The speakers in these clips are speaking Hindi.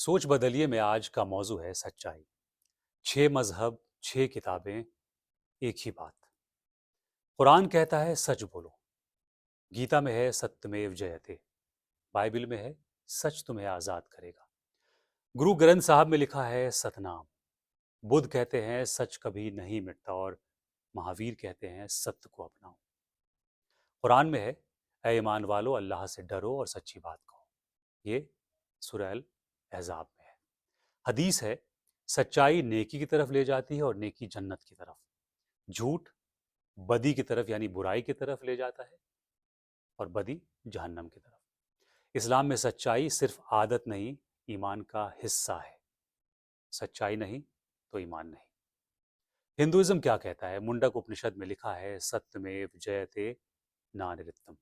सोच बदलिए में आज का मौजू है सच्चाई। 6 मजहब, 6 किताबें, एक ही बात। कुरान कहता है सच बोलो। गीता में है सत्यमेव जयते। बाइबल में है सच तुम्हें आजाद करेगा। गुरु ग्रंथ साहब में लिखा है सतनाम। बुद्ध कहते हैं सच कभी नहीं मिटता और महावीर कहते हैं सत्य को अपनाओ। कुरान में है ऐ ईमान वालो अल्लाह से डरो और सच्ची बात कहो। ये सूरह अल अहज़ाब में है। हदीस है सच्चाई नेकी की तरफ ले जाती है और नेकी जन्नत की तरफ। झूठ बदी की तरफ यानी बुराई की तरफ ले जाता है और बदी जहन्नम की तरफ। इस्लाम में सच्चाई सिर्फ आदत नहीं, ईमान का हिस्सा है। सच्चाई नहीं तो ईमान नहीं। हिंदुइज्म क्या कहता है? मुंडक उपनिषद में लिखा है सत्यमेव जयते नानृतम।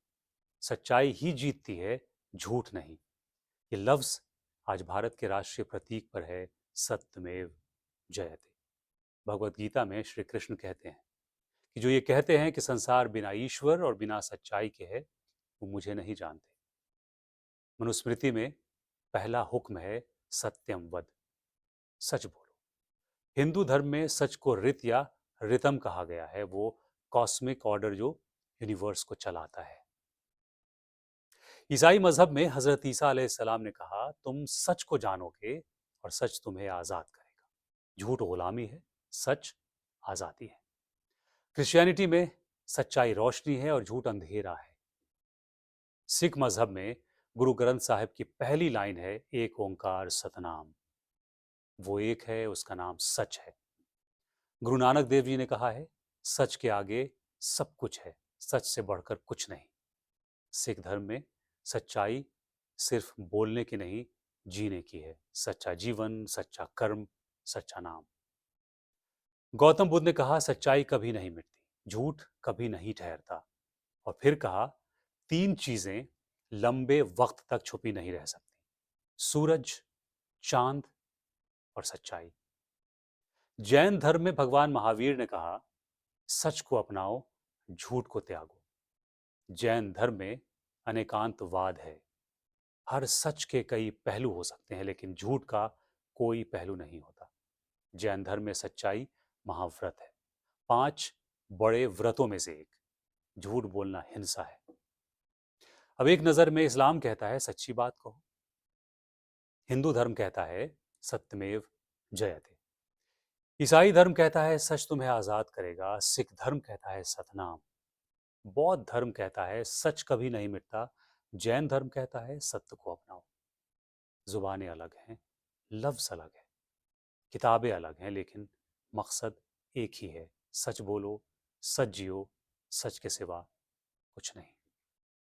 सच्चाई ही जीतती है, झूठ नहीं। ये लफ्ज आज भारत के राष्ट्रीय प्रतीक पर है, सत्यमेव जयते। भगवत गीता में श्री कृष्ण कहते हैं कि जो ये कहते हैं कि संसार बिना ईश्वर और बिना सच्चाई के है, वो मुझे नहीं जानते। मनुस्मृति में पहला हुक्म है सत्यम वद। सच बोलो। हिंदू धर्म में सच को रित या रितम कहा गया है, वो कॉस्मिक ऑर्डर जो यूनिवर्स को चलाता है। ईसाई मजहब में हजरत ईसा अलैहिस्सलाम ने कहा तुम सच को जानोगे और सच तुम्हें आजाद करेगा। झूठ गुलामी है, सच आजादी है। क्रिश्चियनिटी में सच्चाई रोशनी है और झूठ अंधेरा है। सिख मजहब में गुरु ग्रंथ साहिब की पहली लाइन है एक ओंकार सतनाम। वो एक है, उसका नाम सच है। गुरु नानक देव जी ने कहा है सच के आगे सब कुछ है, सच से बढ़कर कुछ नहीं। सिख धर्म में सच्चाई सिर्फ बोलने की नहीं, जीने की है। सच्चा जीवन, सच्चा कर्म, सच्चा नाम। गौतम बुद्ध ने कहा सच्चाई कभी नहीं मिटती, झूठ कभी नहीं ठहरता। और फिर कहा तीन चीजें लंबे वक्त तक छुपी नहीं रह सकती, सूरज, चांद और सच्चाई। जैन धर्म में भगवान महावीर ने कहा सच को अपनाओ, झूठ को त्यागो। जैन धर्म में अनेकांतवाद है। हर सच के कई पहलू हो सकते हैं लेकिन झूठ का कोई पहलू नहीं होता। जैन धर्म में सच्चाई महाव्रत है, 5 बड़े व्रतों में से एक। झूठ बोलना हिंसा है। अब एक नजर में इस्लाम कहता है सच्ची बात कहो। हिंदू धर्म कहता है सत्यमेव जयते। ईसाई धर्म कहता है सच तुम्हें आजाद करेगा। सिख धर्म कहता है सतनाम। बौद्ध धर्म कहता है सच कभी नहीं मिटता। जैन धर्म कहता है सत्य को अपनाओ। जुबानें अलग हैं, लफ्ज अलग है, किताबें अलग हैं, लेकिन मकसद एक ही है, सच बोलो, सच जियो, सच के सिवा कुछ नहीं।